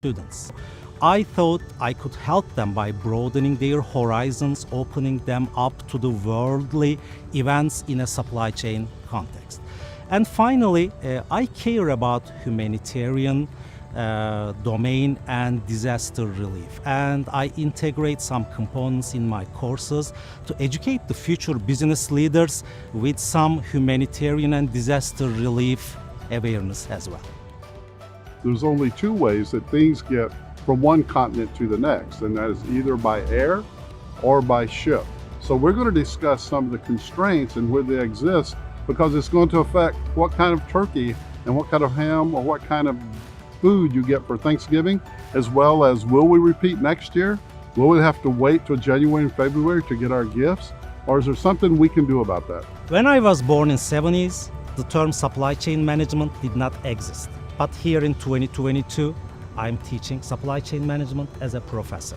students. I thought I could help them by broadening their horizons, opening them up to the worldly events in a supply chain context. And finally, I care about humanitarian domain and disaster relief. And I integrate some components in my courses to educate the future business leaders with some humanitarian and disaster relief awareness as well. There's only two ways that things get from one continent to the next, and that is either by air or by ship. So we're going to discuss some of the constraints and where they exist, because it's going to affect what kind of turkey and what kind of ham or what kind of food you get for Thanksgiving, as well as will we repeat next year? Will we have to wait till January and February to get our gifts? Or is there something we can do about that? When I was born in 70s, the term supply chain management did not exist. But here in 2022, I'm teaching supply chain management as a professor.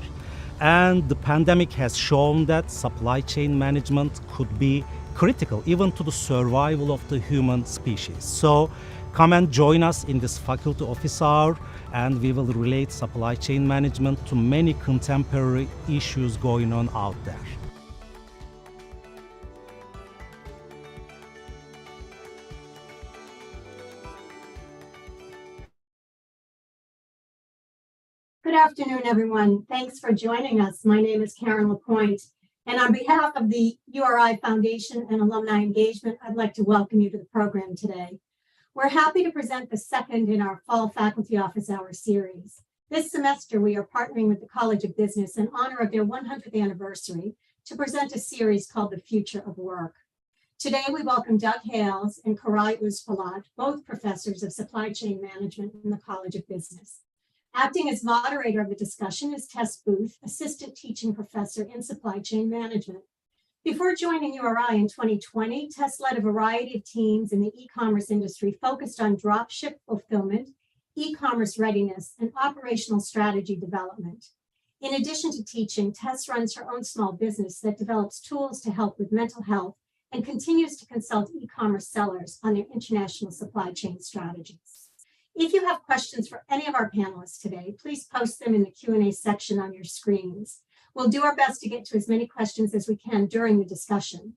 And the pandemic has shown that supply chain management could be critical even to the survival of the human species. So come and join us in this faculty office hour, and we will relate supply chain management to many contemporary issues going on out there. Good afternoon, everyone. Thanks for joining us. My name is Karen LaPointe, and on behalf of the URI Foundation and Alumni Engagement, I'd like to welcome you to the program today. We're happy to present the second in our Fall Faculty Office Hour series. This semester, we are partnering with the College of Business in honor of their 100th anniversary to present a series called The Future of Work. Today, we welcome Doug Hales and Koray Özpolat, both professors of supply chain management in the College of Business. Acting as moderator of the discussion is Tess Booth, assistant teaching professor in supply chain management. Before joining URI in 2020, Tess led a variety of teams in the e-commerce industry focused on dropship fulfillment, e-commerce readiness, and operational strategy development. In addition to teaching, Tess runs her own small business that develops tools to help with mental health and continues to consult e-commerce sellers on their international supply chain strategies. If you have questions for any of our panelists today, please post them in the Q&A section on your screens. We'll do our best to get to as many questions as we can during the discussion.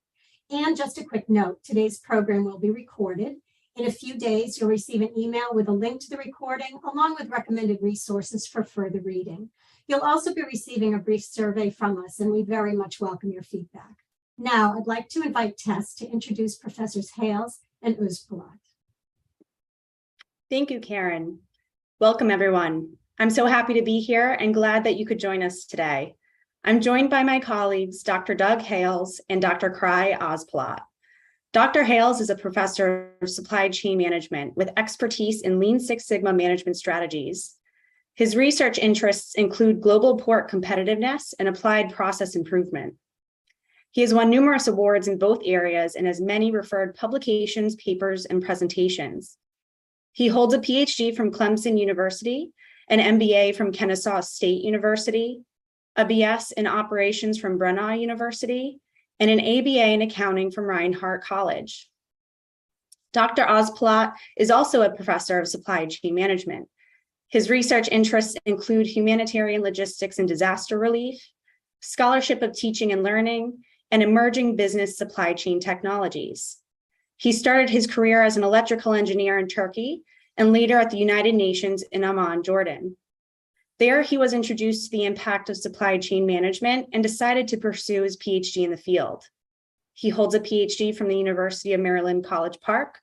And just a quick note, today's program will be recorded. In a few days, you'll receive an email with a link to the recording, along with recommended resources for further reading. You'll also be receiving a brief survey from us, and we very much welcome your feedback. Now, I'd like to invite Tess to introduce Professors Hales and Özpolat. Thank you, Karen. Welcome, everyone. I'm so happy to be here and glad that you could join us today. I'm joined by my colleagues, Dr. Doug Hales and Dr. Koray Özpolat. Dr. Hales is a professor of supply chain management with expertise in Lean Six Sigma management strategies. His research interests include global port competitiveness and applied process improvement. He has won numerous awards in both areas and has many referred publications, papers, and presentations. He holds a PhD from Clemson University, an MBA from Kennesaw State University, a BS in operations from Brenau University, and an ABA in accounting from Reinhardt College. Dr. Özpolat is also a professor of supply chain management. His research interests include humanitarian logistics and disaster relief, scholarship of teaching and learning, and emerging business supply chain technologies. He started his career as an electrical engineer in Turkey and later at the United Nations in Amman, Jordan. There, he was introduced to the impact of supply chain management and decided to pursue his PhD in the field. He holds a PhD from the University of Maryland, College Park,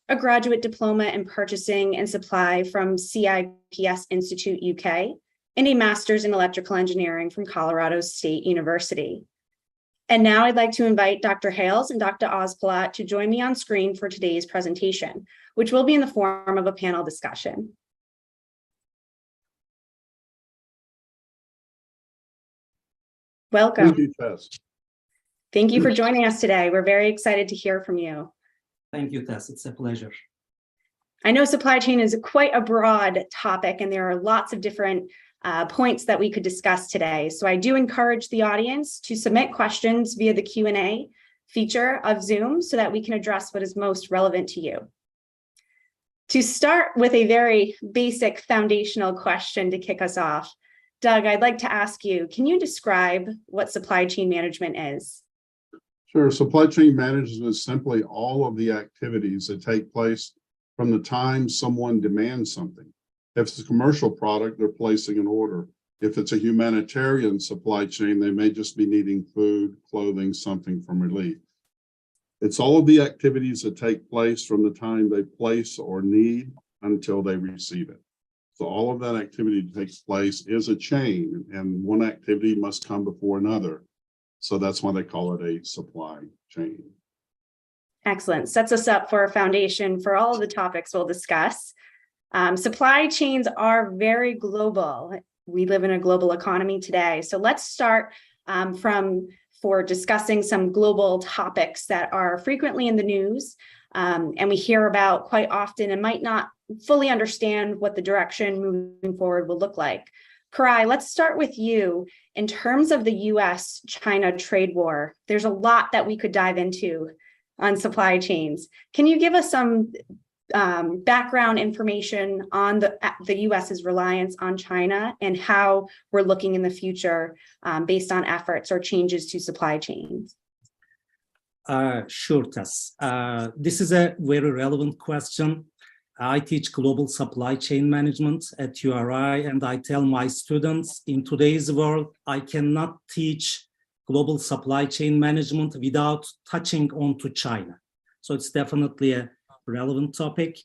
a graduate diploma in purchasing and supply from CIPS Institute, UK, and a master's in electrical engineering from Colorado State University. And now I'd like to invite Dr. Hales and Dr. Özpolat to join me on screen for today's presentation, which will be in the form of a panel discussion. Welcome. Thank you, Tess. Thank you for joining us today. We're very excited to hear from you. Thank you, Tess. It's a pleasure. I know supply chain is quite a broad topic, and there are lots of different points that we could discuss today. So I do encourage the audience to submit questions via the Q&A feature of Zoom so that we can address what is most relevant to you. To start with a very basic foundational question to kick us off, Doug, I'd like to ask you, can you describe what supply chain management is? Sure. Supply chain management is simply all of the activities that take place from the time someone demands something. If it's a commercial product, they're placing an order. If it's a humanitarian supply chain, they may just be needing food, clothing, something from relief. It's all of the activities that take place from the time they place or need until they receive it. So all of that activity that takes place is a chain, and one activity must come before another. So that's why they call it a supply chain. Excellent. Sets us up for a foundation for all of the topics we'll discuss. Supply chains are very global. We live in a global economy today. So let's start for discussing some global topics that are frequently in the news and we hear about quite often and might not fully understand what the direction moving forward will look like. Koray, let's start with you. In terms of the US-China trade war, there's a lot that we could dive into on supply chains. Can you give us some background information on the US's reliance on China and how we're looking in the future based on efforts or changes to supply chains? Sure, Tess. This is a very relevant question. I teach global supply chain management at URI, and I tell my students in today's world, I cannot teach global supply chain management without touching on to China. So it's definitely a relevant topic.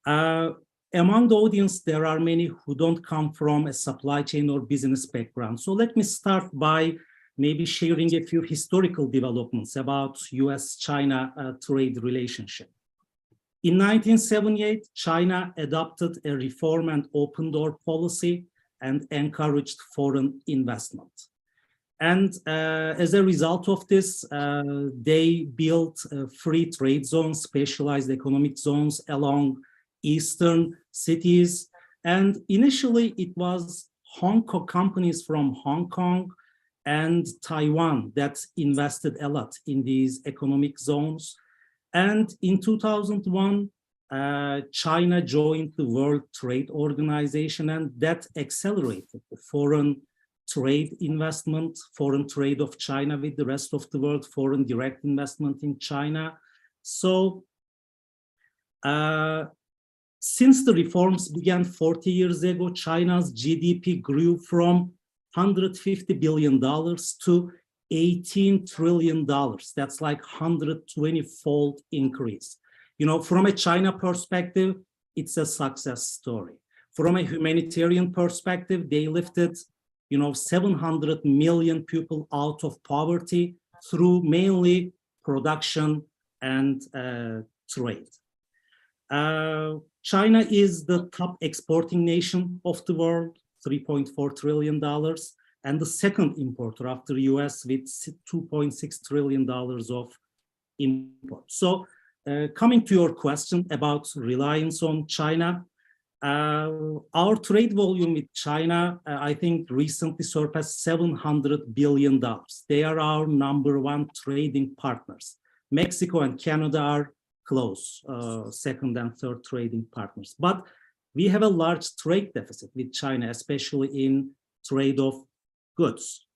Among the audience, there are many who don't come from a supply chain or business background. So let me start by maybe sharing a few historical developments about US-China trade relationship. In 1978, China adopted a reform and open door policy and encouraged foreign investment. And as a result of this, they built free trade zones, specialized economic zones along eastern cities. And initially, it was Hong Kong companies from Hong Kong and Taiwan that invested a lot in these economic zones. And in 2001, China joined the World Trade Organization, and that accelerated the foreign trade investment, foreign trade of China with the rest of the world, foreign direct investment in China. So since the reforms began 40 years ago, China's GDP grew from $150 billion to $18 trillion. That's like 120-fold increase. You know, from a China perspective, it's a success story. From a humanitarian perspective, they lifted 700 million people out of poverty through mainly production and trade. China is the top exporting nation of the world, $3.4 trillion, and the second importer after the US with $2.6 trillion of imports. So coming to your question about reliance on China, our trade volume with China, I think recently surpassed $700 billion. They are our number one trading partners. Mexico and Canada are close, second and third trading partners. But we have a large trade deficit with China, especially in trade of goods.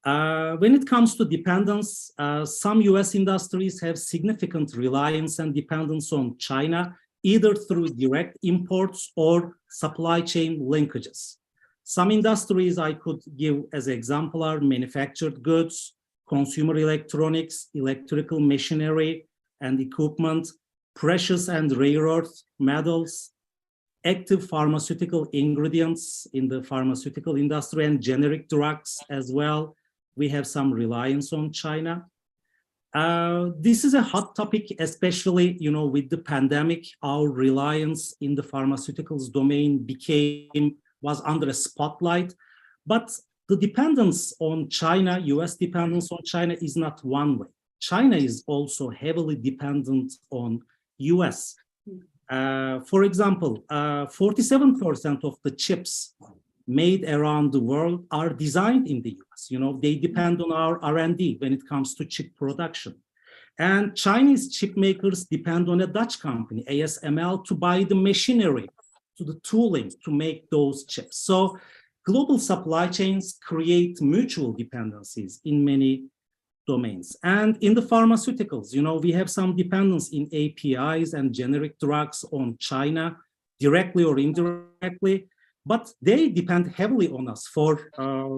When it comes to dependence, some US industries have significant reliance and dependence on China, either through direct imports or supply chain linkages. Some industries I could give as an example are manufactured goods, consumer electronics, electrical machinery and equipment, precious and rare earth metals, active pharmaceutical ingredients in the pharmaceutical industry, and generic drugs as well. We have some reliance on China. This is a hot topic, especially, with the pandemic. Our reliance in the pharmaceuticals domain was under a spotlight. But the dependence on China, US dependence on China, is not one way. China is also heavily dependent on US. For example, 47% of the chips made around the world are designed in the US. They depend on our R&D when it comes to chip production. And Chinese chip makers depend on a Dutch company, ASML, to buy the machinery, to the tooling to make those chips. So global supply chains create mutual dependencies in many domains. And in the pharmaceuticals, we have some dependence in APIs and generic drugs on China, directly or indirectly, but they depend heavily on us for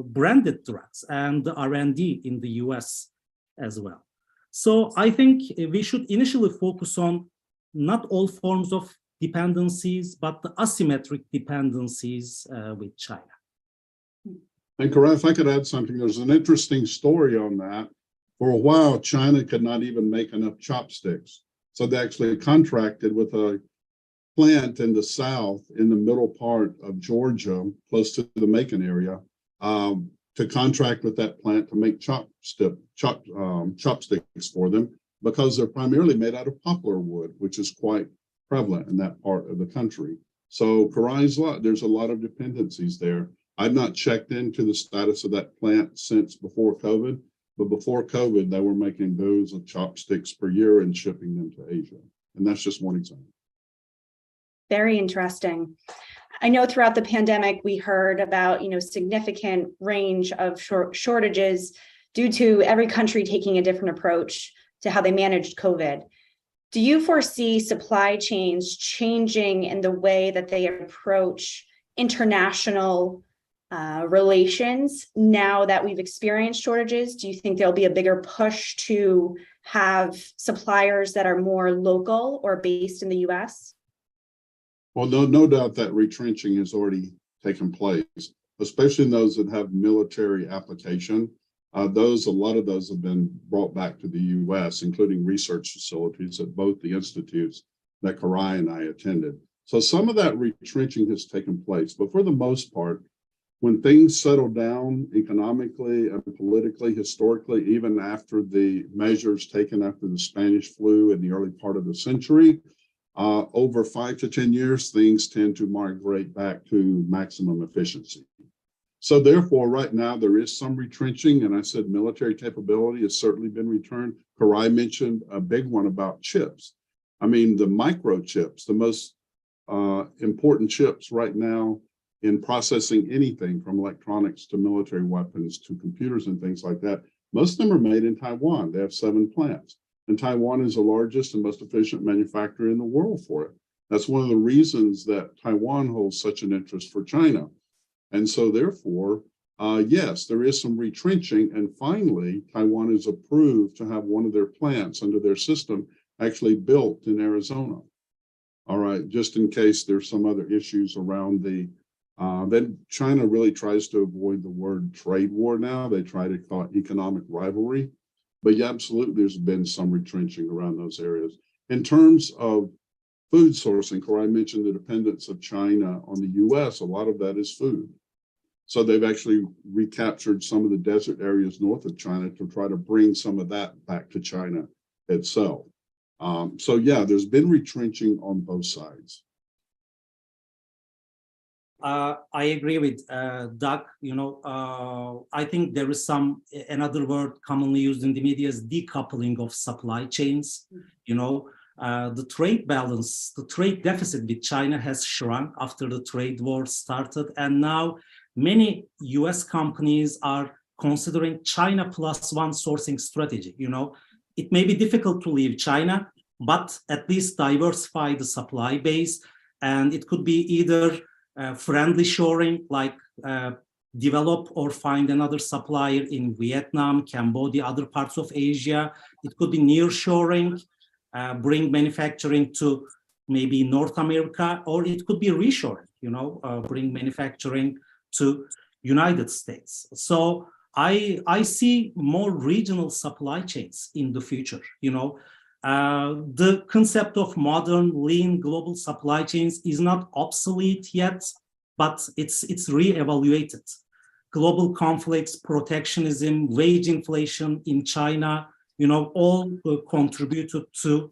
branded drugs and the R&D in the US as well. So I think we should initially focus on not all forms of dependencies, but the asymmetric dependencies with China. And Koray, if I could add something, there's an interesting story on that. For a while, China could not even make enough chopsticks. So they actually contracted with a plant in the south, in the middle part of Georgia, close to the Macon area, to contract with that plant to make chopsticks for them, because they're primarily made out of poplar wood, which is quite prevalent in that part of the country. So Koray's there's a lot of dependencies there. I've not checked into the status of that plant since before COVID, but before COVID, they were making billions of chopsticks per year and shipping them to Asia. And that's just one example. Very interesting. I know throughout the pandemic, we heard about, significant range of shortages due to every country taking a different approach to how they managed COVID. Do you foresee supply chains changing in the way that they approach international relations now that we've experienced shortages? Do you think there'll be a bigger push to have suppliers that are more local or based in the US? Well, no doubt that retrenching has already taken place, especially in those that have military application. A lot of those have been brought back to the US, including research facilities at both the institutes that Koray and I attended. So some of that retrenching has taken place, but for the most part, when things settle down economically and politically, historically, even after the measures taken after the Spanish flu in the early part of the century, over 5 to 10 years, things tend to migrate back to maximum efficiency. So therefore, right now, there is some retrenching, and I said military capability has certainly been returned. Koray mentioned a big one about chips. I mean, the microchips, the most important chips right now in processing anything from electronics to military weapons to computers and things like that, most of them are made in Taiwan. They have 7 plants. And Taiwan is the largest and most efficient manufacturer in the world for it. That's one of the reasons that Taiwan holds such an interest for China. And so therefore, yes, there is some retrenching. And finally, Taiwan is approved to have one of their plants under their system actually built in Arizona. All right, just in case there's some other issues around then China really tries to avoid the word trade war now. They try to call it economic rivalry. But yeah, absolutely, there's been some retrenching around those areas. In terms of food sourcing, Koray mentioned the dependence of China on the US. A lot of that is food. So they've actually recaptured some of the desert areas north of China to try to bring some of that back to China itself. So yeah, there's been retrenching on both sides. I agree with Doug. I think there is another word commonly used in the media is decoupling of supply chains. The trade balance, the trade deficit with China has shrunk after the trade war started. And now many US companies are considering China +1 sourcing strategy. It may be difficult to leave China, but at least diversify the supply base. And it could be either friendly shoring, like develop or find another supplier in Vietnam, Cambodia, other parts of Asia. It could be near shoring, bring manufacturing to maybe North America, or it could be reshoring, bring manufacturing to United States. So I see more regional supply chains in the future. The concept of modern, lean global supply chains is not obsolete yet, but it's re-evaluated. Global conflicts, protectionism, wage inflation in China, all contributed to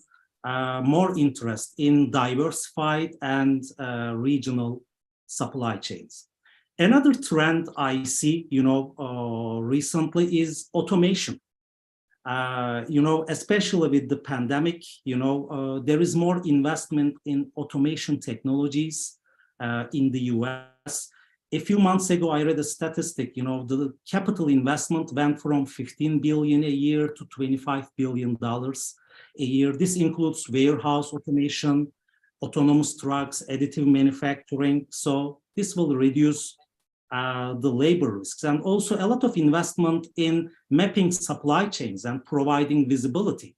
more interest in diversified and regional supply chains. Another trend I see, recently is automation. Especially with the pandemic, there is more investment in automation technologies in the US. A few months ago, I read a statistic, the capital investment went from 15 billion a year to $25 billion a year. This includes warehouse automation, autonomous trucks, additive manufacturing. So this will reduce the labor risks, and also a lot of investment in mapping supply chains and providing visibility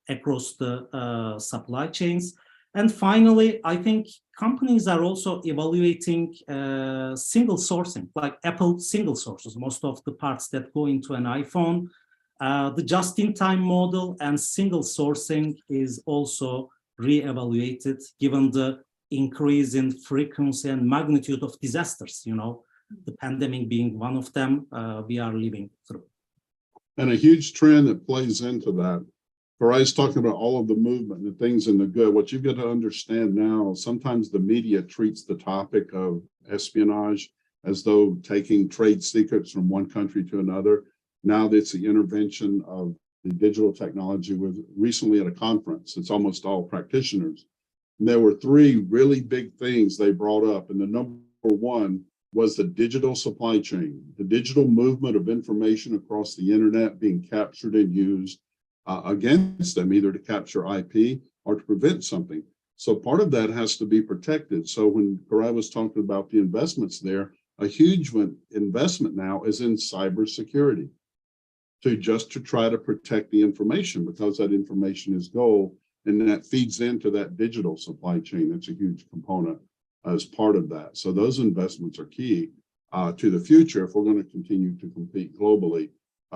across the supply chains. And finally, I think companies are also evaluating single sourcing, like Apple single sources, most of the parts that go into an iPhone. The just-in-time model and single sourcing is also re-evaluated given the increase in frequency and magnitude of disasters, the pandemic being one of them we are living through. And a huge trend that plays into that, Koray's talking about all of the movement, the things and the good. What you've got to understand now, sometimes the media treats the topic of espionage as though taking trade secrets from one country to another. Now that's the intervention of the digital technology. With recently at a conference, it's almost all practitioners. And there were three really big things they brought up. And the number one was the digital supply chain, the digital movement of information across the internet being captured and used against them, either to capture IP or to prevent something. So part of that has to be protected. So when Koray was talking about the investments there, a huge investment now is in cybersecurity to try to protect the information, because that information is gold, and that feeds into that digital supply chain. That's a huge component as part of that. So those investments are key to the future. If we're going to continue to compete globally,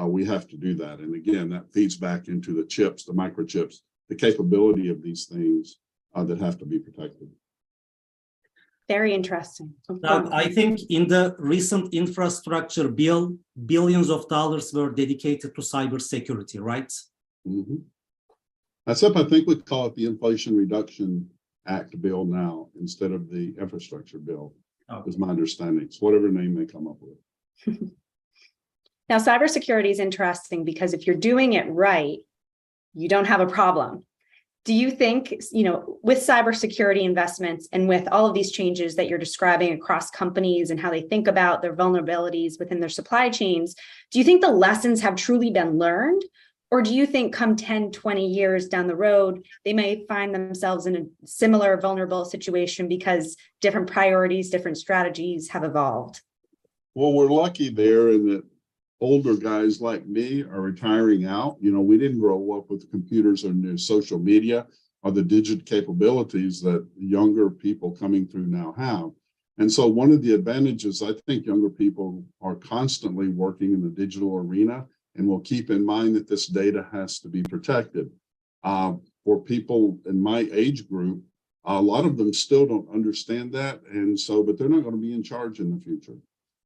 we have to do that. And again, that feeds back into the chips, the microchips, the capability of these things that have to be protected. Very interesting. I think in the recent infrastructure bill, billions of dollars were dedicated to cybersecurity, right? Mm-hmm. That's up. I think we call it the Inflation Reduction Act bill now instead of the infrastructure bill, is my understanding. It's whatever name they come up with. Now, cybersecurity is interesting because if you're doing it right, you don't have a problem. Do you think, with cybersecurity investments and with all of these changes that you're describing across companies and how they think about their vulnerabilities within their supply chains, do you think the lessons have truly been learned? Or do you think come 10, 20 years down the road, they may find themselves in a similar vulnerable situation because different priorities, different strategies have evolved? Well, we're lucky there in that older guys like me are retiring out. We didn't grow up with computers or new social media or the digital capabilities that younger people coming through now have. And so one of the advantages, I think younger people are constantly working in the digital arena, and we'll keep in mind that this data has to be protected. For people in my age group, a lot of them still don't understand that. And so, but they're not going to be in charge in the future.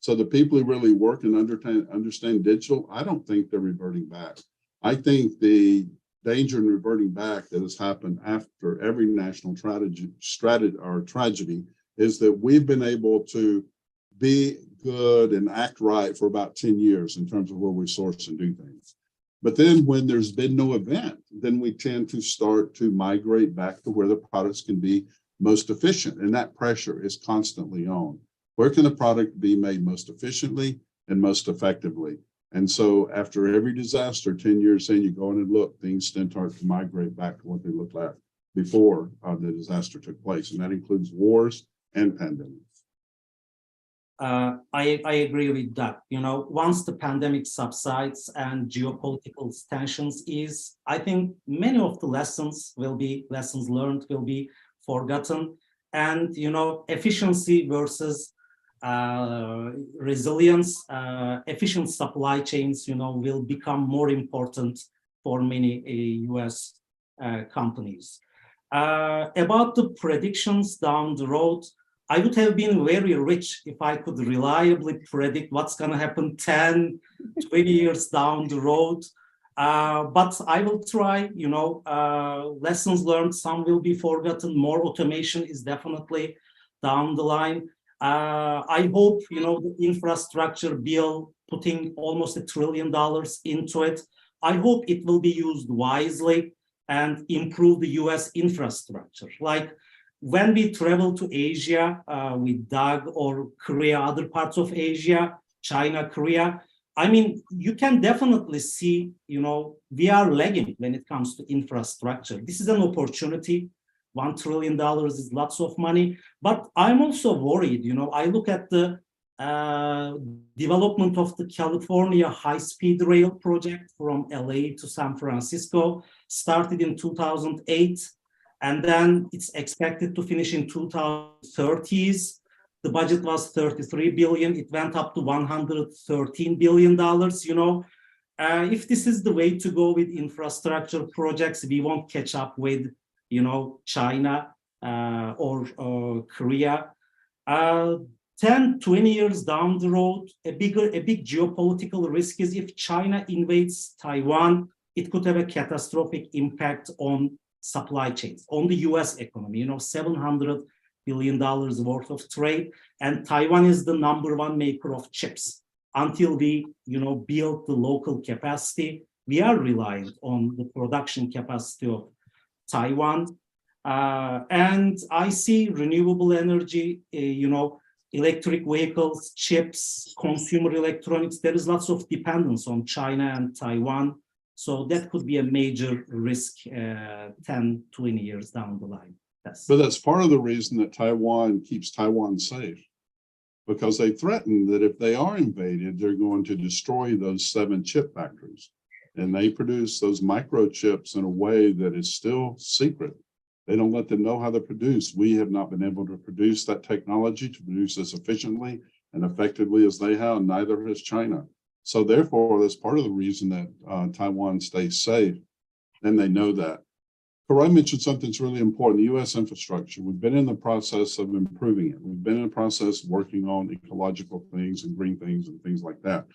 So the people who really work and understand digital, I don't think they're reverting back. I think the danger in reverting back that has happened after every national tragedy is that we've been able to be good and act right for about 10 years in terms of where we source and do things. But then when there's been no event, then we tend to start to migrate back to where the products can be most efficient. And that pressure is constantly on. Where can the product be made most efficiently and most effectively? And so after every disaster, 10 years in, you go in and look, things tend to migrate back to what they looked like before the disaster took place. And that includes wars and pandemics. I agree with that. Once the pandemic subsides and geopolitical tensions ease, I think many of the lessons learned will be forgotten. And, efficiency versus resilience, efficient supply chains, will become more important for many US companies. About the predictions down the road, I would have been very rich if I could reliably predict what's going to happen 10, 20 years down the road. But I will try, lessons learned, some will be forgotten. More automation is definitely down the line. I hope, the infrastructure bill putting almost $1 trillion into it I hope it will be used wisely and improve the US infrastructure. Like when we travel to Asia with Doug or Korea, other parts of Asia, China, Korea, I mean, you can definitely see, we are lagging when it comes to infrastructure. This is an opportunity. $1 trillion is lots of money, but I'm also worried. I look at the development of the California high-speed rail project from LA to San Francisco, started in 2008, and then it's expected to finish in 2030s. The budget was $33 billion. It went up to $113 billion. If this is the way to go with infrastructure projects, we won't catch up with, China or Korea. 10, 20 years down the road, a big geopolitical risk is if China invades Taiwan, it could have a catastrophic impact on supply chains, on the US economy, $700 billion worth of trade. And Taiwan is the #1 maker of chips. Until we, build the local capacity, we are reliant on the production capacity of Taiwan. And I see renewable energy, electric vehicles, chips, consumer electronics. There is lots of dependence on China and Taiwan. So that could be a major risk 10, 20 years down the line. Yes. But that's part of the reason that Taiwan keeps Taiwan safe, because they threaten that if they are invaded, they're going to destroy those 7 chip factories. And they produce those microchips in a way that is still secret. They don't let them know how they're produced. We have not been able to produce that technology to produce as efficiently and effectively as they have, neither has China. So therefore, that's part of the reason that Taiwan stays safe, and they know that. Koray mentioned something that's really important, the U.S. infrastructure. We've been in the process of improving it. We've been in the process of working on ecological things and green things and things like that.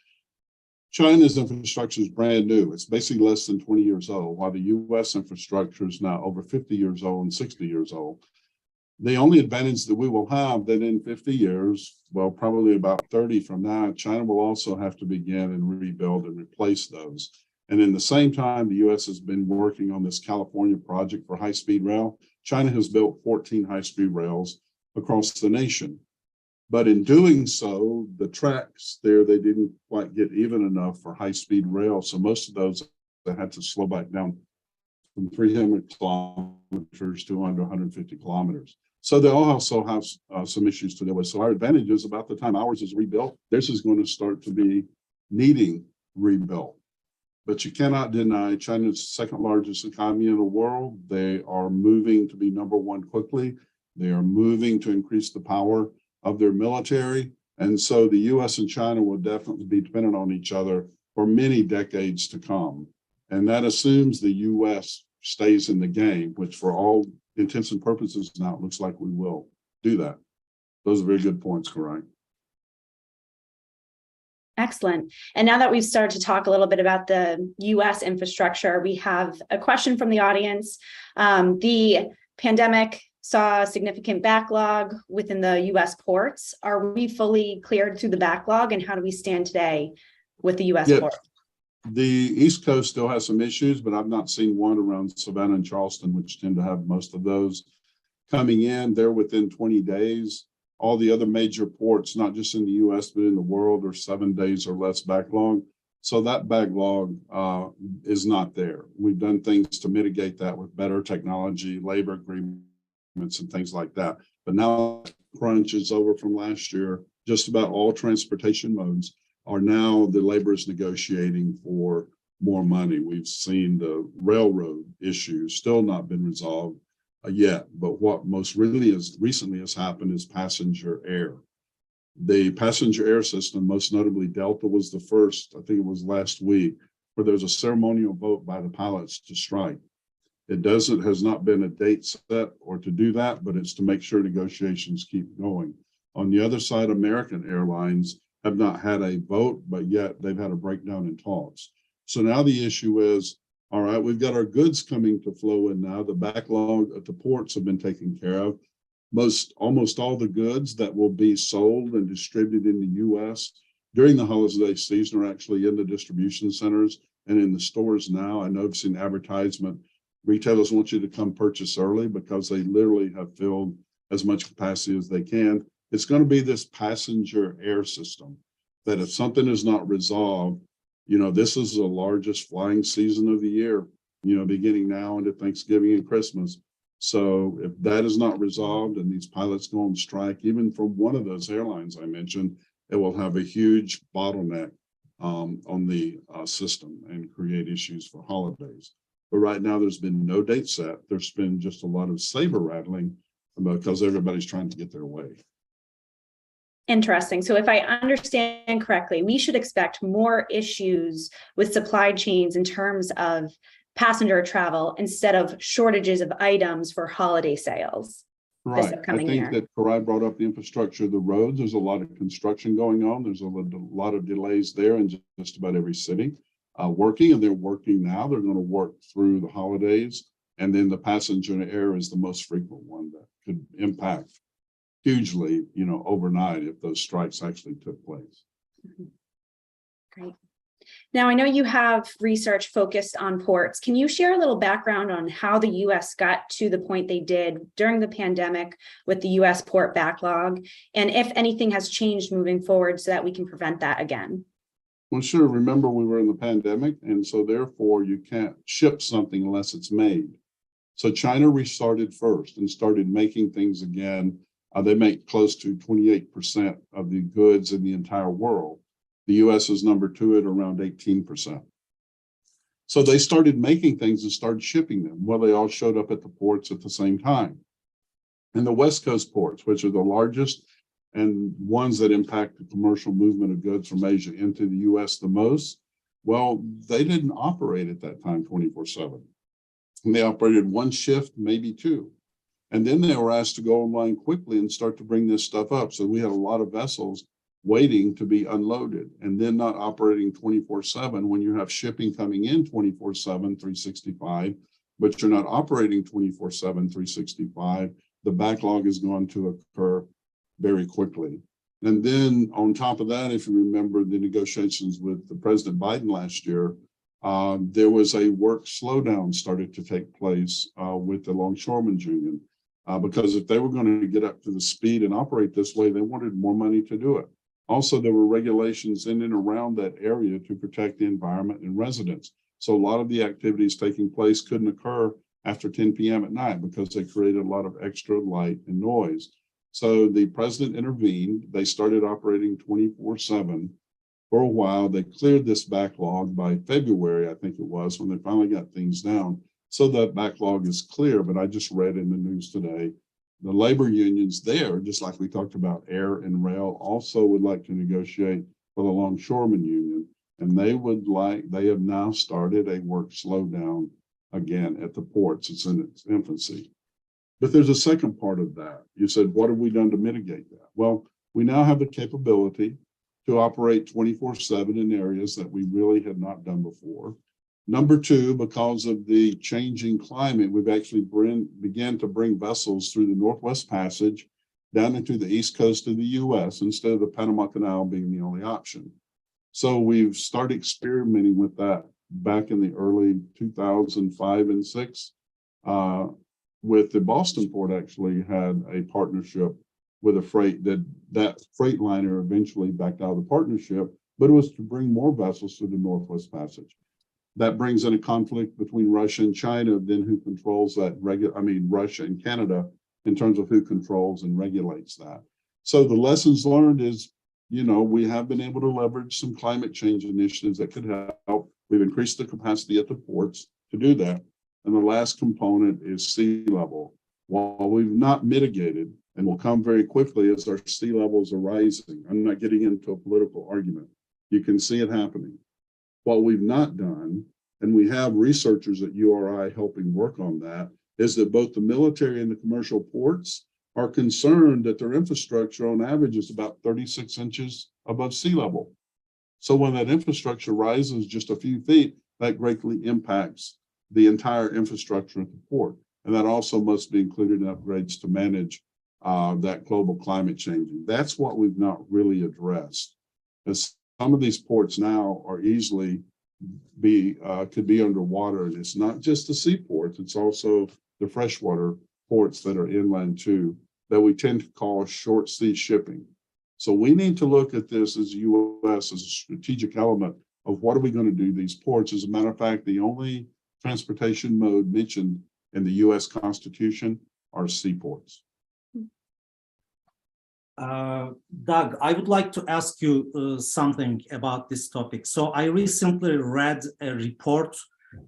China's infrastructure is brand new. It's basically less than 20 years old, while the U.S. infrastructure is now over 50 years old and 60 years old. The only advantage that we will have that in 50 years, well, probably about 30 from now, China will also have to begin and rebuild and replace those. And in the same time, the U.S. has been working on this California project for high-speed rail. China has built 14 high-speed rails across the nation. But in doing so, the tracks there, they didn't quite get even enough for high-speed rail. So most of those, they had to slow back down from 300 kilometers to under 150 kilometers. So they also have some issues to deal with. So our advantage is about the time ours is rebuilt, theirs is going to start to be needing rebuilt. But you cannot deny China's the second largest economy in the world. They are moving to be #1 quickly. They are moving to increase the power of their military. And so the US and China will definitely be dependent on each other for many decades to come. And that assumes the US stays in the game, which for all intents and purposes now, it looks like we will do that. Those are very good points, Koray. Excellent. And now that we've started to talk a little bit about the US infrastructure, we have a question from the audience. The pandemic saw a significant backlog within the US ports. Are we fully cleared through the backlog, and how do we stand today with the US port? The East Coast still has some issues, but I've not seen one around Savannah and Charleston, which tend to have most of those coming in. They're within 20 days. All the other major ports, not just in the US, but in the world, are 7 days or less backlog. So that backlog is not there. We've done things to mitigate that with better technology, labor agreements, and things like that. But now crunch is over from last year. Just about all transportation modes are now the labor is negotiating for more money. We've seen the railroad issue still not been resolved yet, but what most really recently has happened is passenger air. The passenger air system, most notably Delta, was the first, I think it was last week, where there was a ceremonial vote by the pilots to strike. It has not been a date set or to do that, but it's to make sure negotiations keep going. On the other side, American Airlines have not had a vote, but yet they've had a breakdown in talks. So now the issue is, all right, we've got our goods coming to flow in now. The backlog at the ports have been taken care of. Almost all the goods that will be sold and distributed in the US during the holiday season are actually in the distribution centers. and in the stores now. I know I've seen advertisement. Retailers want you to come purchase early because they literally have filled as much capacity as they can. It's going to be this passenger air system that if something is not resolved, this is the largest flying season of the year, beginning now into Thanksgiving and Christmas. So if that is not resolved and these pilots go on strike, even from one of those airlines I mentioned, it will have a huge bottleneck on the system and create issues for holidays. But right now, there's been no date set. There's been just a lot of saber rattling because everybody's trying to get their way. Interesting. So if I understand correctly, we should expect more issues with supply chains in terms of passenger travel instead of shortages of items for holiday sales. Right. I think that Koray brought up the infrastructure of the roads. There's a lot of construction going on. There's a lot of delays there in just about every city. And they're working now. They're going to work through the holidays. And then the passenger air is the most frequent one that could impact hugely, overnight if those strikes actually took place. Great. Now, I know you have research focused on ports. Can you share a little background on how the U.S. got to the point they did during the pandemic with the U.S. port backlog, and if anything has changed moving forward so that we can prevent that again? Well, sure. Remember, we were in the pandemic, and so therefore you can't ship something unless it's made. So China restarted first and started making things again. They make close to 28% of the goods in the entire world. The U.S. is number 2 at around 18%. So they started making things and started shipping them. Well, they all showed up at the ports at the same time. And the West Coast ports, which are the largest and ones that impact the commercial movement of goods from Asia into the U.S. the most, well, they didn't operate at that time 24/7. And they operated one shift, maybe 2. And then they were asked to go online quickly and start to bring this stuff up. So we had a lot of vessels waiting to be unloaded and then not operating 24/7 when you have shipping coming in 24/7, 365, but you're not operating 24/7, 365. The backlog is going to occur very quickly. And then on top of that, if you remember the negotiations with the President Biden last year, there was a work slowdown started to take place with the Longshoremen's Union because if they were going to get up to the speed and operate this way, they wanted more money to do it. Also, there were regulations in and around that area to protect the environment and residents. So a lot of the activities taking place couldn't occur after 10 p.m. at night because they created a lot of extra light and noise. So the president intervened. They started operating 24/7 for a while. They cleared this backlog by February, I think it was, when they finally got things down. So that backlog is clear, but I just read in the news today, the labor unions there, just like we talked about air and rail, also would like to negotiate for the Longshoremen Union. And they have now started a work slowdown again at the ports. It's in its infancy. But there's a second part of that. You said, what have we done to mitigate that? Well, we now have the capability to operate 24/7 in areas that we really had not done before. Number 2, because of the changing climate, we've actually began to bring vessels through the Northwest Passage down into the east coast of the U.S. instead of the Panama Canal being the only option. So we've started experimenting with that back in the early 2005 and 6. With the Boston port actually had a partnership with a that freight liner eventually backed out of the partnership, but it was to bring more vessels through the Northwest Passage. That brings in a conflict between Russia and China, then who controls that, Russia and Canada, in terms of who controls and regulates that. So the lessons learned is, we have been able to leverage some climate change initiatives that could help. We've increased the capacity at the ports to do that. And the last component is sea level. While we've not mitigated, and will come very quickly as our sea levels are rising, I'm not getting into a political argument. You can see it happening. What we've not done, and we have researchers at URI helping work on that, is that both the military and the commercial ports are concerned that their infrastructure on average is about 36 inches above sea level. So when that infrastructure rises just a few feet, that greatly impacts the entire infrastructure at the port. And that also must be included in upgrades to manage that global climate change. That's what we've not really addressed. As some of these ports now are easily could be underwater. And it's not just the seaports, it's also the freshwater ports that are inland too, that we tend to call short sea shipping. So we need to look at this as U.S. as a strategic element of what are we going to do these ports. As a matter of fact, the only transportation mode mentioned in the U.S. Constitution are seaports. Doug, I would like to ask you something about this topic. So I recently read a report.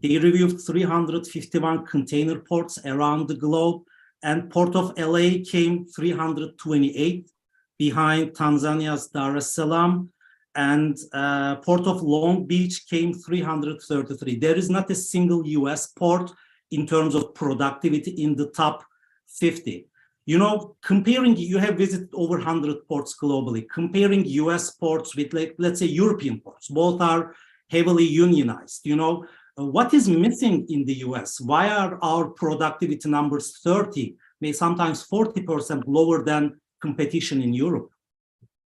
They reviewed 351 container ports around the globe, and Port of LA came 328 behind Tanzania's Dar es Salaam, and Port of Long Beach came 333. There is not a single US port in terms of productivity in the top 50. You know, comparing, you have visited over 100 ports globally, comparing US ports with, like, let's say, European ports, both are heavily unionized. You know, what is missing in the US? Why are our productivity numbers 30, maybe sometimes 40% lower than competition in Europe?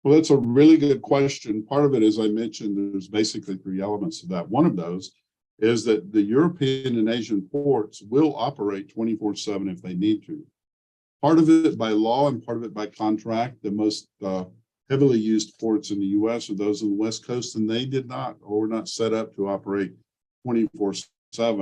Well, that's a really good question. Part of it, as I mentioned, there's basically three elements to that. One of those is that the European and Asian ports will operate 24/7 if they need to. Part of it by law and part of it by contract. The most heavily used ports in the U.S. are those on the West Coast, and they did not or were not set up to operate 24/7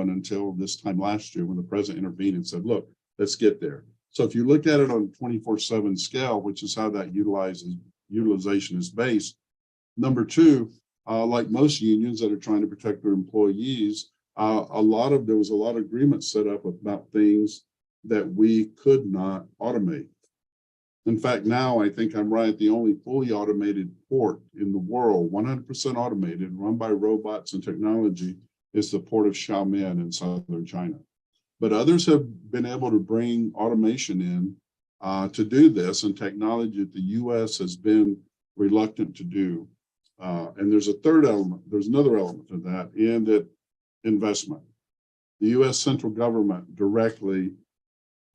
until this time last year when the president intervened and said, look, let's get there. So if you look at it on a 24/7 scale, which is how that utilization is based. Number two, like most unions that are trying to protect their employees, there was a lot of agreements set up about things that we could not automate. In fact, now I think I'm right, the only fully automated port in the world, 100% automated, run by robots and technology, is the port of Xiamen in southern China. But others have been able to bring automation in to do this, and technology that the U.S. has been reluctant to do. And there's a third element, there's another element to that, and that investment. The U.S. central government directly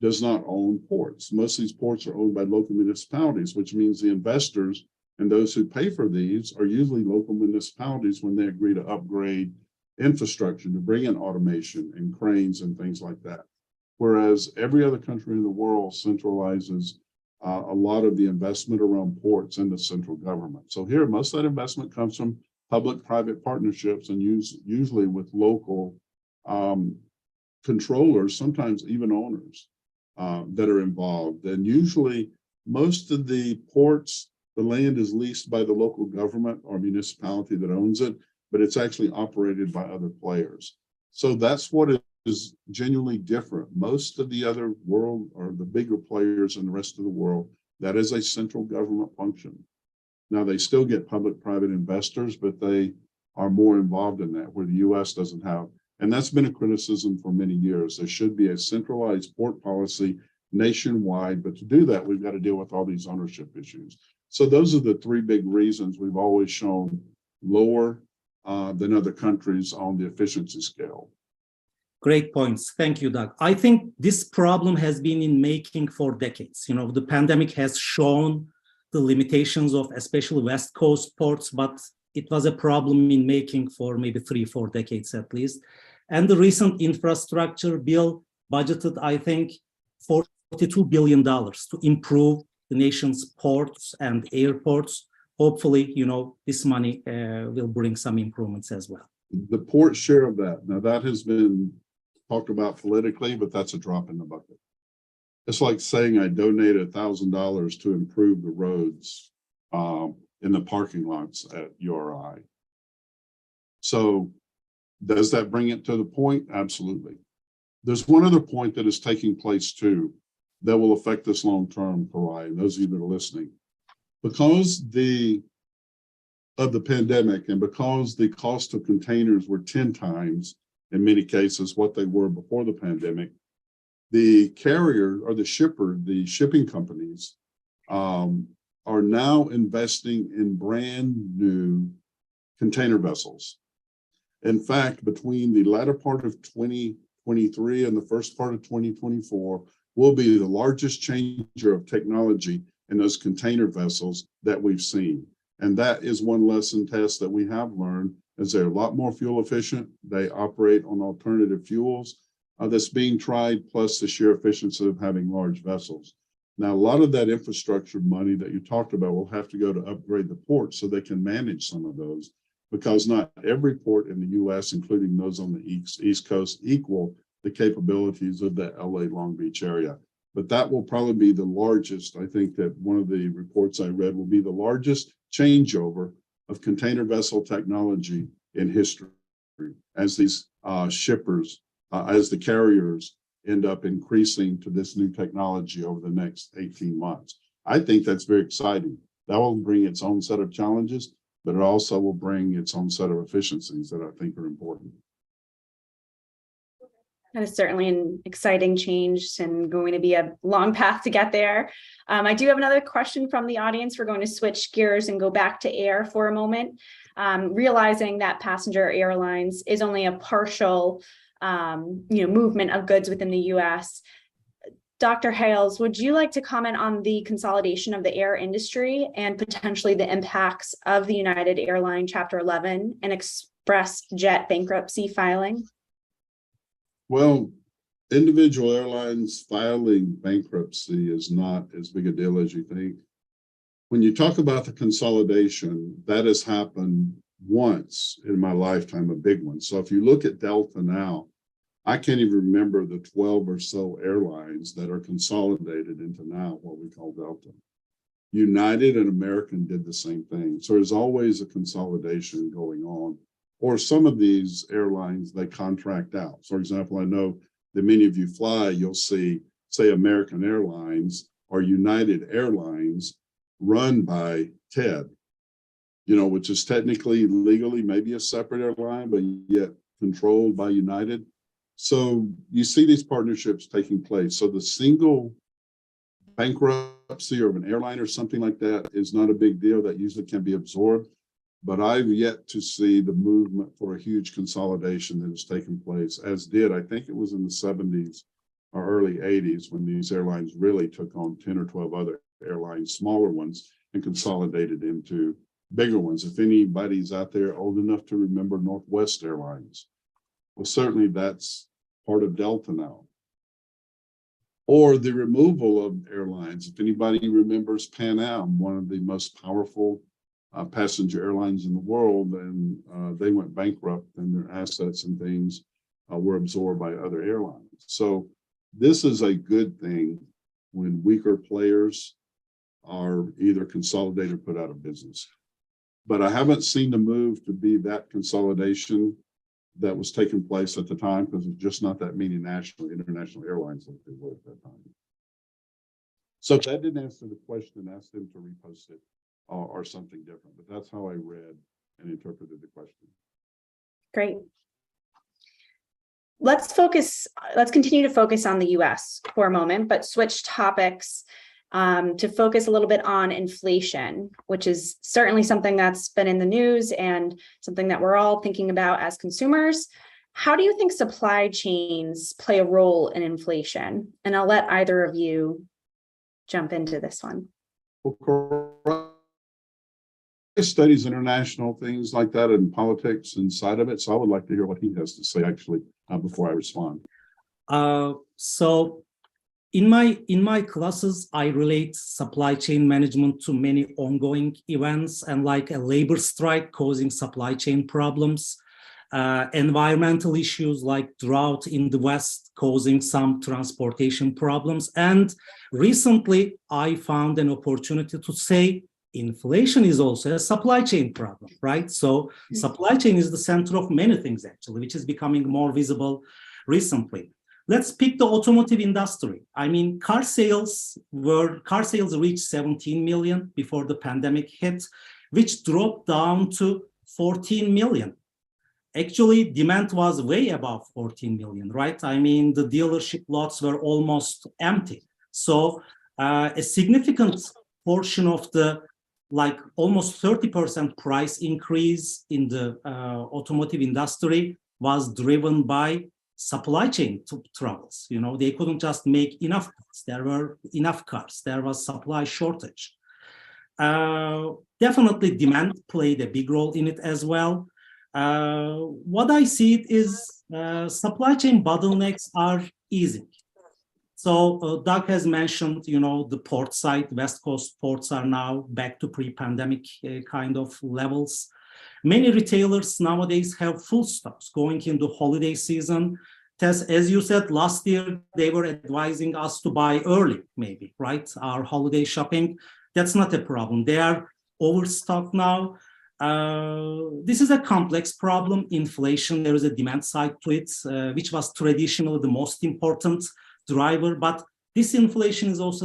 does not own ports. Most of these ports are owned by local municipalities, which means the investors and those who pay for these are usually local municipalities when they agree to upgrade infrastructure to bring in automation and cranes and things like that. Whereas every other country in the world centralizes a lot of the investment around ports in the central government. So here, most of that investment comes from public-private partnerships and usually with local controllers, sometimes even owners that are involved. And usually most of the ports, the land is leased by the local government or municipality that owns it, but it's actually operated by other players. So that's what is genuinely different. Most of the other world or the bigger players in the rest of the world, that is a central government function. Now they still get public-private investors, but they are more involved in that, where the U.S. doesn't have. And that's been a criticism for many years. There should be a centralized port policy nationwide, but to do that, we've got to deal with all these ownership issues. So those are the three big reasons we've always shown lower than other countries on the efficiency scale. Great points. Thank you, Doug. I think this problem has been in making for decades. You know, the pandemic has shown the limitations of especially West Coast ports, but it was a problem in making for maybe 3-4 decades at least. And the recent infrastructure bill budgeted, I think, $42 billion to improve the nation's ports and airports. Hopefully, you know, this money will bring some improvements as well. The port share of that, now that has been talked about politically, but that's a drop in the bucket. It's like saying I donated $1,000 to improve the roads in the parking lots at URI. So does that bring it to the point? Absolutely. There's one other point that is taking place too that will affect this long-term, Koray, and those of you that are listening. Because of the pandemic and because the cost of containers were 10 times in many cases what they were before the pandemic, the carrier or the shipper, the shipping companies are now investing in brand new container vessels. In fact, between the latter part of 2023 and the first part of 2024 will be the largest changer of technology in those container vessels that we've seen. And that is one lesson, Tess, that we have learned, is they're a lot more fuel efficient. They operate on alternative fuels that's being tried, plus the sheer efficiency of having large vessels. Now, a lot of that infrastructure money that you talked about will have to go to upgrade the ports so they can manage some of those, because not every port in the U.S., including those on the East Coast, equal the capabilities of the LA Long Beach area. But that will probably be the largest. I think that one of the reports I read will be the largest changeover of container vessel technology in history, as these shippers, as the carriers end up increasing to this new technology over the next 18 months. I think that's very exciting. That will bring its own set of challenges, but it also will bring its own set of efficiencies that I think are important. That is certainly an exciting change and going to be a long path to get there. I do have another question from the audience. We're going to switch gears and go back to air for a moment, realizing that passenger airlines is only a partial movement of goods within the U.S. Dr. Hales, would you like to comment on the consolidation of the air industry and potentially the impacts of the United Airlines Chapter 11 and Express Jet bankruptcy filing? Well, individual airlines filing bankruptcy is not as big a deal as you think. When you talk about the consolidation, that has happened once in my lifetime, a big one. So if you look at Delta now, I can't even remember the 12 or so airlines that are consolidated into now what we call Delta. United and American did the same thing. So there's always a consolidation going on. Or some of these airlines, they contract out. For example, I know that many of you fly, you'll see, say, American Airlines or United Airlines run by TED, which is technically, legally, maybe a separate airline, but yet controlled by United. So you see these partnerships taking place. So the single bankruptcy of an airline or something like that is not a big deal. That usually can be absorbed. But I've yet to see the movement for a huge consolidation that has taken place, as did, I think it was in the 70s or early 80s, when these airlines really took on 10 or 12 other airlines, smaller ones, and consolidated into bigger ones. If anybody's out there old enough to remember Northwest Airlines, well, certainly that's part of Delta now. Or the removal of airlines. If anybody remembers Pan Am, one of the most powerful passenger airlines in the world, and they went bankrupt, and their assets and things were absorbed by other airlines. So this is a good thing when weaker players are either consolidated or put out of business. But I haven't seen the move to be that consolidation that was taking place at the time, because there's just not that many international airlines like there were at that time. So if that didn't answer the question, ask them to repost it or something different. But that's how I read and interpreted the question. Great. Let's continue to focus on the US for a moment, but switch topics to focus a little bit on inflation, which is certainly something that's been in the news and something that we're all thinking about as consumers. How do you think supply chains play a role in inflation? And I'll let either of you jump into this one. Well, studies international things like that and politics inside of it. So I would like to hear what he has to say actually before I respond. So in my classes, I relate supply chain management to many ongoing events, and like a labor strike causing supply chain problems, environmental issues like drought in the West causing some transportation problems. And recently, I found an opportunity to say inflation is also a supply chain problem, right? So supply chain is the center of many things, actually, which is becoming more visible recently. Let's pick the automotive industry. I mean, car sales reached 17 million before the pandemic hit, which dropped down to 14 million. Actually, demand was way above 14 million, right? I mean, the dealership lots were almost empty. So a significant portion of the almost 30% price increase in the automotive industry was driven by supply chain troubles. They couldn't just make enough cars. There were enough cars. There was supply shortage. Then Definitely demand played a big role in it as well. What I see it is supply chain bottlenecks are easing. So Doug has mentioned, the port side, West Coast ports are now back to pre-pandemic kind of levels. Many retailers nowadays have full stocks going into holiday season. Tess, as you said, last year, they were advising us to buy early, maybe, right? Our holiday shopping, that's not a problem. They are overstocked now. This is a complex problem. Inflation, there is a demand side to it, which was traditionally the most important driver, but this inflation is also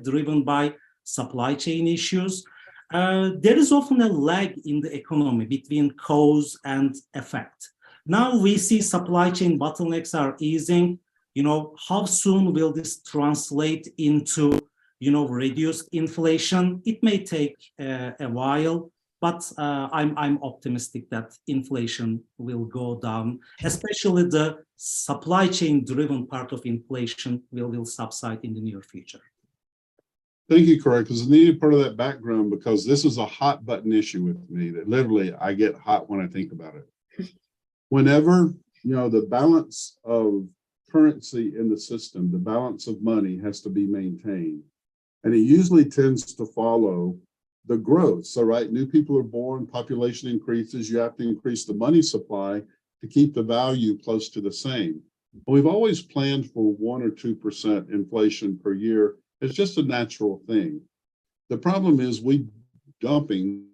driven by supply chain issues. There is often a lag in the economy between cause and effect. Now we see supply chain bottlenecks are easing. How soon will this translate into, reduced inflation? It may take a while, but I'm optimistic that inflation will go down, especially the supply chain driven part of inflation will subside in the near future. Thank you, Koray, because I needed part of that background because this is a hot button issue with me that literally I get hot when I think about it. Whenever, the balance of currency in the system, the balance of money has to be maintained. And it usually tends to follow the growth. So, right, new people are born, population increases, you have to increase the money supply to keep the value close to the same. We've always planned for 1 or 2% inflation per year. It's just a natural thing. The problem is we dumping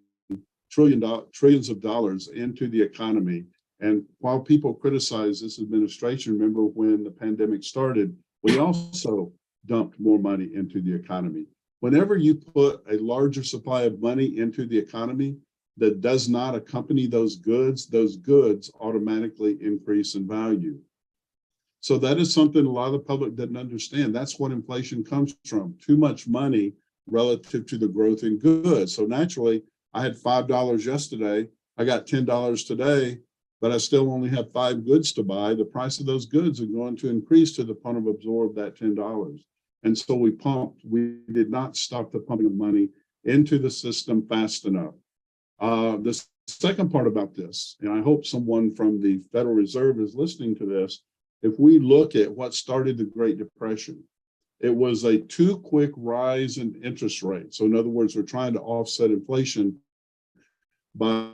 trillions of dollars into the economy. And while people criticize this administration, remember when the pandemic started, we also dumped more money into the economy. Whenever you put a larger supply of money into the economy that does not accompany those goods automatically increase in value. So that is something a lot of the public didn't understand. That's what inflation comes from, too much money relative to the growth in goods. So naturally, I had $5 yesterday, I got $10 today, but I still only have 5 goods to buy. The price of those goods are going to increase to the point of absorb that $10. And so we did not stop the pumping of money into the system fast enough. The second part about this, and I hope someone from the Federal Reserve is listening to this, if we look at what started the Great Depression, it was a too quick rise in interest rates. So in other words, we're trying to offset inflation by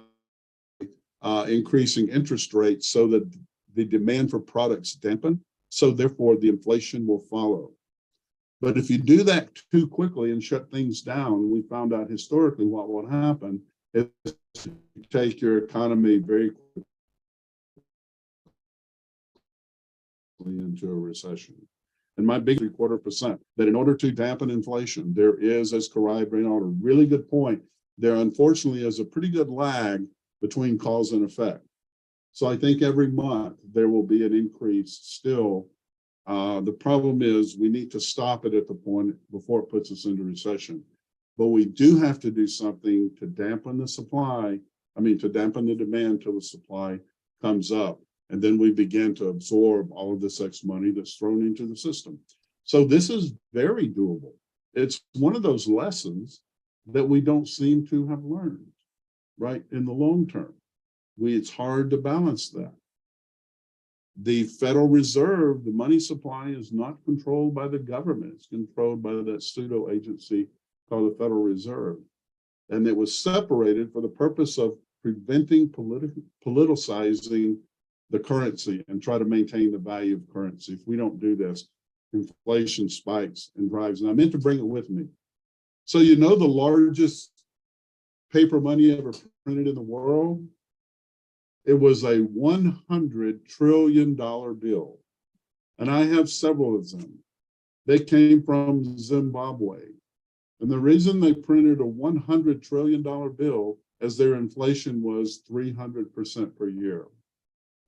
increasing interest rates so that the demand for products dampen. So therefore the inflation will follow. But if you do that too quickly and shut things down, we found out historically what will happen is you take your economy very quickly into a recession. And my big 0.75% that in order to dampen inflation, there is, as Koray brought out a really good point, there unfortunately is a pretty good lag between cause and effect. So I think every month there will be an increase still. The problem is we need to stop it at the point before it puts us into recession. But we do have to do something to dampen the supply, to dampen the demand till the supply comes up. And then we begin to absorb all of this extra money that's thrown into the system. So this is very doable. It's one of those lessons that we don't seem to have learned, right, in the long term. It's hard to balance that. The Federal Reserve, the money supply is not controlled by the government. It's controlled by that pseudo agency called the Federal Reserve. And it was separated for the purpose of preventing politicizing the currency and try to maintain the value of currency. If we don't do this, inflation spikes and drives. And I meant to bring it with me. So the largest paper money ever printed in the world? It was a $100 trillion bill. And I have several of them. They came from Zimbabwe. And the reason they printed a $100 trillion bill is their inflation was 300% per year.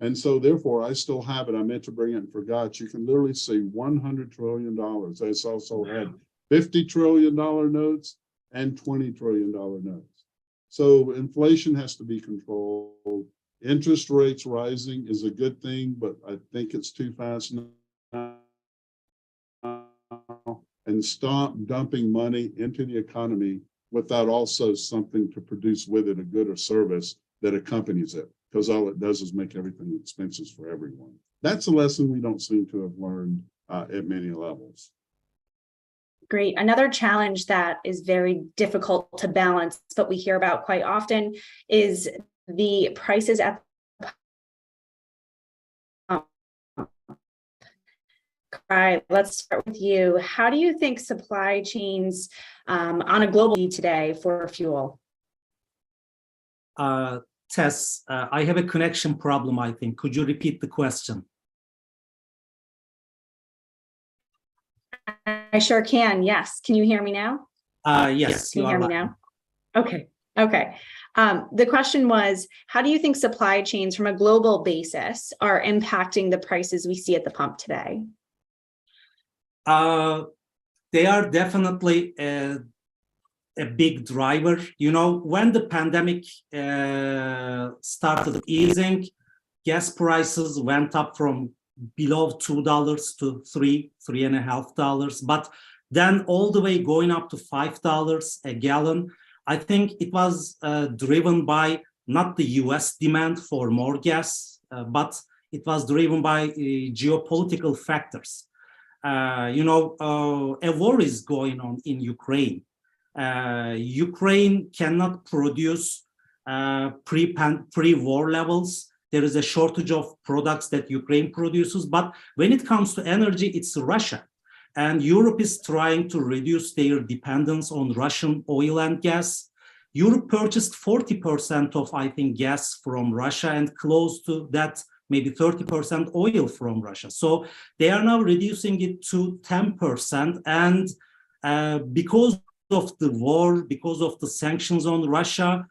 And so therefore, I still have it. I meant to bring it and forgot. You can literally see $100 trillion. They also had $50 trillion notes and $20 trillion notes. So inflation has to be controlled. Interest rates rising is a good thing, but I think it's too fast now. And stop dumping money into the economy without also something to produce with it, a good or service that accompanies it, because all it does is make everything expensive for everyone. That's a lesson we don't seem to have learned at many levels. Great. Another challenge that is very difficult to balance, but we hear about quite often, is the prices at the pump. Koray, let's start with you. How do you think supply chains on a global need today for fuel? Tess, I have a connection problem, I think. Could you repeat the question? I sure can. Yes. Can you hear me now? Yes. Can you hear me now? Okay. Okay. The question was, how do you think supply chains from a global basis are impacting the prices we see at the pump today? They are definitely a big driver. You know, when the pandemic started easing, gas prices went up from below $2 to $3.50, but then all the way going up to $5 a gallon. I think it was driven by not the US demand for more gas, but it was driven by geopolitical factors. A war is going on in Ukraine. Ukraine cannot produce pre-war levels. There is a shortage of products that Ukraine produces, but when it comes to energy, it's Russia. And Europe is trying to reduce their dependence on Russian oil and gas. Europe purchased 40% of, I think, gas from Russia and close to that, maybe 30% oil from Russia. So they are now reducing it to 10%. And because of the war, because of the sanctions on Russia,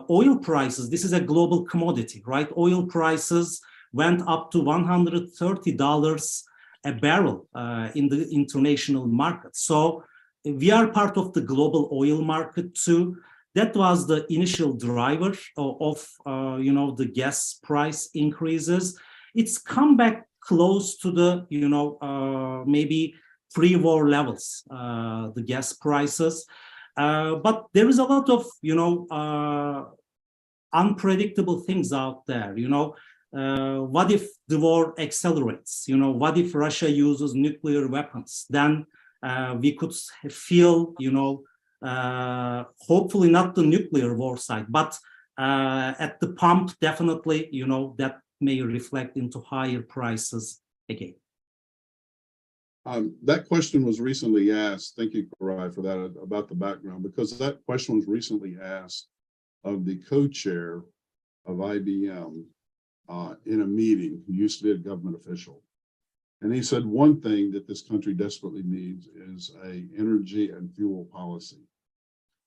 oil prices, this is a global commodity, right? Oil prices went up to $130 a barrel in the international market. So we are part of the global oil market too. That was the initial driver of the gas price increases. It's come back close to the, maybe pre-war levels, the gas prices. But there is a lot of, unpredictable things out there. What if the war accelerates? What if Russia uses nuclear weapons? Then we could feel, hopefully not the nuclear war side, but at the pump, definitely, that may reflect into higher prices again. That question was recently asked. Thank you, Koray, for that, about the background, because that question was recently asked of the co-chair of IBM in a meeting, who used to be a government official. And he said one thing that this country desperately needs is an energy and fuel policy,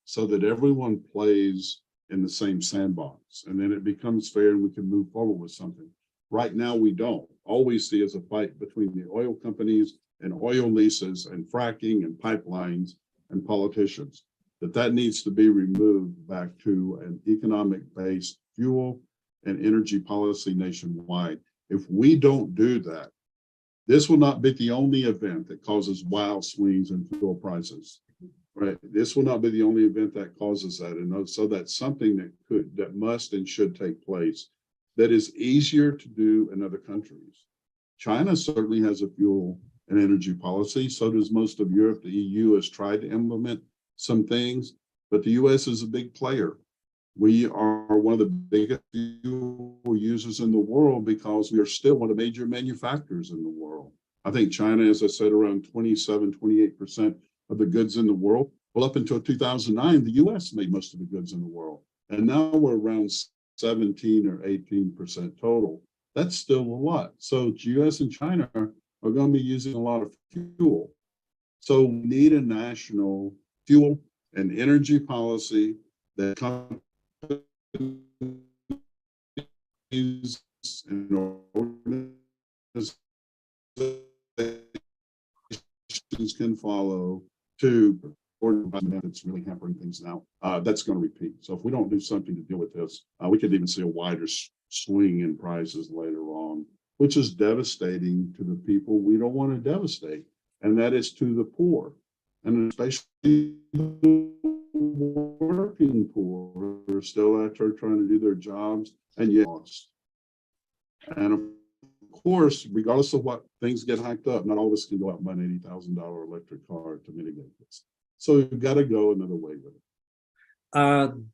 so that everyone plays in the same sandbox, and then it becomes fair and we can move forward with something. Right now, we don't. All we see is a fight between the oil companies and oil leases and fracking and pipelines and politicians. That needs to be removed back to an economic-based fuel and energy policy nationwide. If we don't do that, this will not be the only event that causes wild swings in fuel prices, right? This will not be the only event that causes that. And so that's something that must and should take place, that is easier to do in other countries. China certainly has a fuel and energy policy. So does most of Europe. The EU has tried to implement some things, but the US is a big player. We are one of the biggest fuel users in the world because we are still one of the major manufacturers in the world. I think China, as I said, around 28% of the goods in the world. Well, up until 2009, the US made most of the goods in the world. And now we're around 17 or 18% total. That's still a lot. So the US and China are going to be using a lot of fuel. So we need a national fuel and energy policy that companies and organizations can follow to it's really hampering things now. That's going to repeat. So if we don't do something to deal with this, we could even see a wider swing in prices later on, which is devastating to the people we don't want to devastate, and that is to the poor, and especially the working poor are still out there trying to do their jobs and yet lost. And of course, regardless of what things get hiked up, not all of us can go out and buy an $80,000 electric car to mitigate this. So we've got to go another way with it.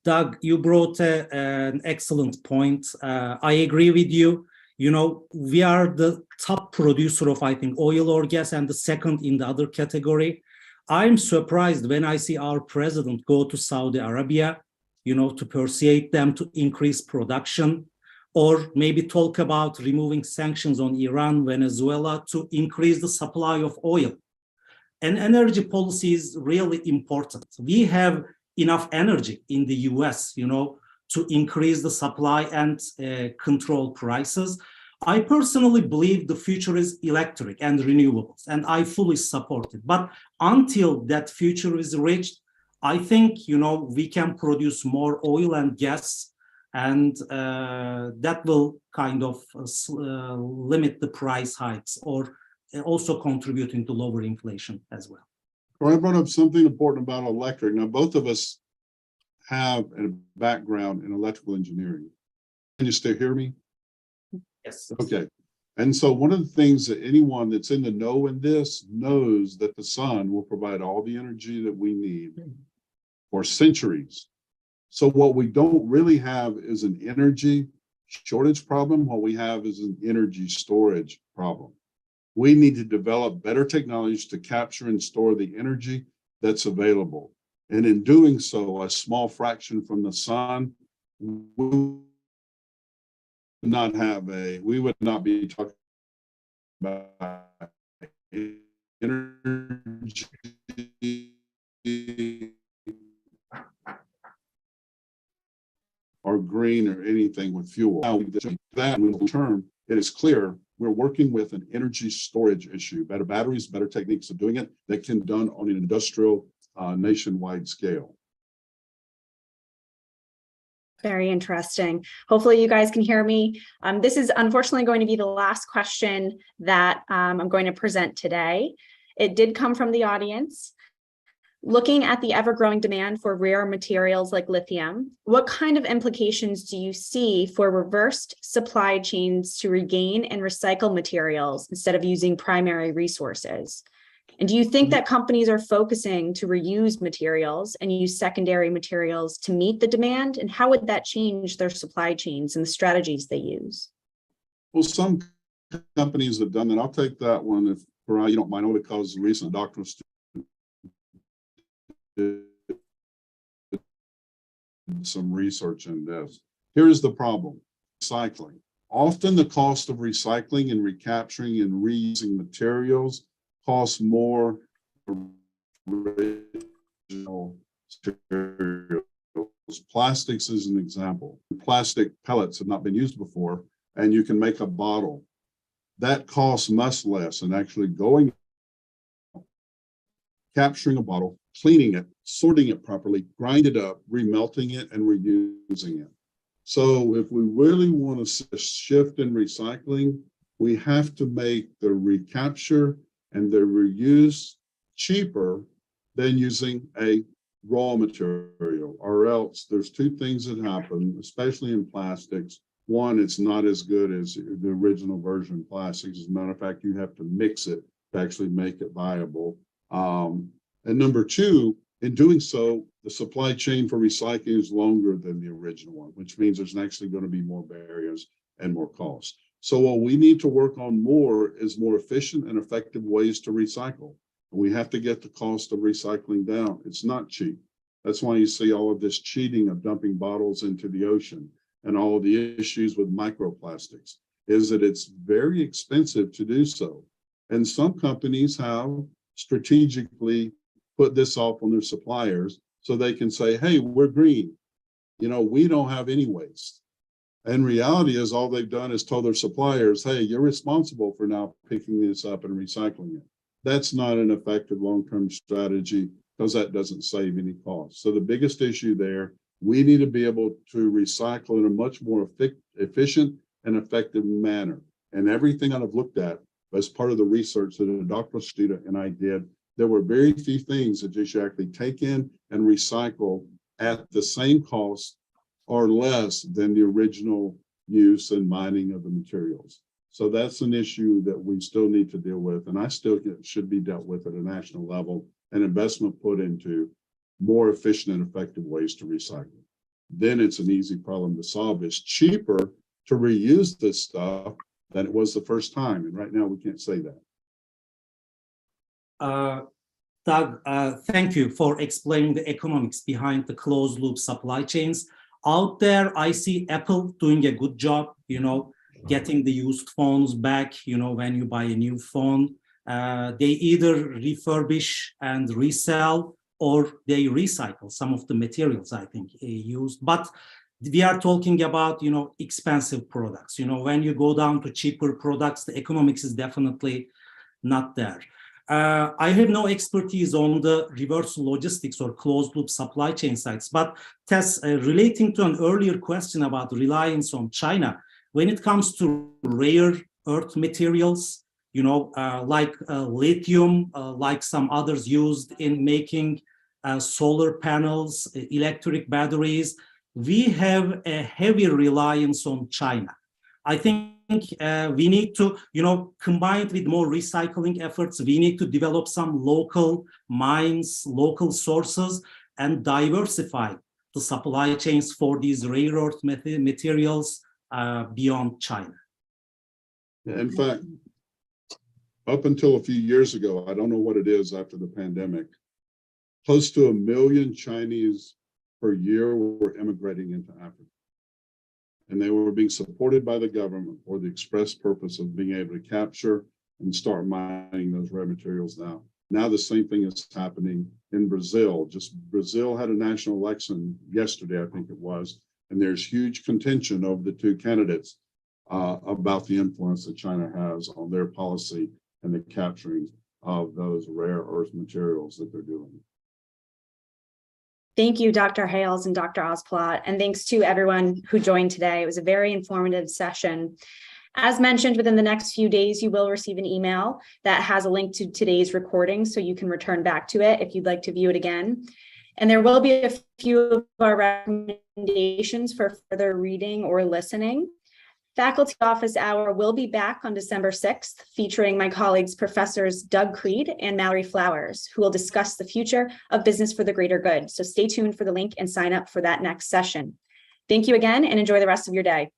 Doug, you brought an excellent point. I agree with you. You know, we are the top producer of, I think, oil or gas and the second in the other category. I'm surprised when I see our president go to Saudi Arabia, you know, to persuade them to increase production, or maybe talk about removing sanctions on Iran, Venezuela to increase the supply of oil. And energy policy is really important. We have enough energy in the US, you know, to increase the supply and control prices. I personally believe the future is electric and renewables, and I fully support it. But until that future is reached, I think, you know, we can produce more oil and gas, and that will kind of limit the price hikes, or also contributing to lower inflation as well. Well, I brought up something important about electric. Now, both of us have a background in electrical engineering. Can you still hear me? Yes. Okay. And so one of the things that anyone that's in the know in this knows that the sun will provide all the energy that we need for centuries. So what we don't really have is an energy shortage problem. What we have is an energy storage problem. We need to develop better technologies to capture and store the energy that's available. And in doing so, a small fraction from the sun, we would not be talking about energy or green or anything with fuel. Now, that in the term, it is clear we're working with an energy storage issue, better batteries, better techniques of doing it that can be done on an industrial nationwide scale. Very interesting. Hopefully you guys can hear me. This is unfortunately going to be the last question that I'm going to present today. It did come from the audience. Looking at the ever-growing demand for rare materials like lithium, what kind of implications do you see for reversed supply chains to regain and recycle materials instead of using primary resources? And do you think that companies are focusing to reuse materials and use secondary materials to meet the demand? And how would that change their supply chains and the strategies they use? Well, some companies have done that. I'll take that one if you don't mind, only because the recent doctoral student did some research in this. Here's the problem: recycling. Often the cost of recycling and recapturing and reusing materials costs more than original materials. Plastics is an example. Plastic pellets have not been used before, and you can make a bottle. That costs much less than actually going, capturing a bottle, cleaning it, sorting it properly, grind it up, remelting it, and reusing it. So if we really want to shift in recycling, we have to make the recapture and the reuse cheaper than using a raw material, or else there's two things that happen, especially in plastics. One, it's not as good as the original version of plastics. As a matter of fact, you have to mix it to actually make it viable. And number two, in doing so, the supply chain for recycling is longer than the original one, which means there's actually going to be more barriers and more costs. So what we need to work on more is more efficient and effective ways to recycle. We have to get the cost of recycling down. It's not cheap. That's why you see all of this cheating of dumping bottles into the ocean and all of the issues with microplastics, is that it's very expensive to do so. And some companies have strategically put this off on their suppliers so they can say, hey, we're green. You know, we don't have any waste. And reality is all they've done is told their suppliers, hey, you're responsible for now picking this up and recycling it. That's not an effective long-term strategy because that doesn't save any cost. So the biggest issue there, we need to be able to recycle in a much more efficient and effective manner. And everything I've looked at as part of the research that a doctoral student and I did there were very few things that you should actually take in and recycle at the same cost or less than the original use and mining of the materials. So that's an issue that we still need to deal with, and I still think it should be dealt with at a national level and investment put into more efficient and effective ways to recycle. Then it's an easy problem to solve. It's cheaper to reuse this stuff than it was the first time, and right now we can't say that. Doug, thank you for explaining the economics behind the closed loop supply chains. Out there, I see Apple doing a good job, getting the used phones back, when you buy a new phone. They either refurbish and resell or they recycle some of the materials, I think, used. But we are talking about, expensive products. When you go down to cheaper products, the economics is definitely not there. I have no expertise on the reverse logistics or closed loop supply chain sites, but Tess, relating to an earlier question about reliance on China, when it comes to rare earth materials, like lithium, like some others used in making solar panels, electric batteries, we have a heavy reliance on China. I think we need to, combine it with more recycling efforts. We need to develop some local mines, local sources, and diversify the supply chains for these rare earth materials beyond China. In fact, up until a few years ago, I don't know what it is after the pandemic, close to 1 million Chinese per year were immigrating into Africa. And they were being supported by the government for the express purpose of being able to capture and start mining those rare materials now. Now the same thing is happening in Brazil. Brazil had a national election yesterday, I think it was, and there's huge contention over the two candidates about the influence that China has on their policy and the capturing of those rare earth materials that they're doing. Thank you, Dr. Hales and Dr. Özpolat, and thanks to everyone who joined today. It was a very informative session. As mentioned, within the next few days, you will receive an email that has a link to today's recording, so you can return back to it if you'd like to view it again. And there will be a few of our recommendations for further reading or listening. Faculty Office Hour will be back on December 6th, featuring my colleagues, Professors Doug Creed and Mallory Flowers, who will discuss the future of business for the greater good. So stay tuned for the link and sign up for that next session. Thank you again and enjoy the rest of your day.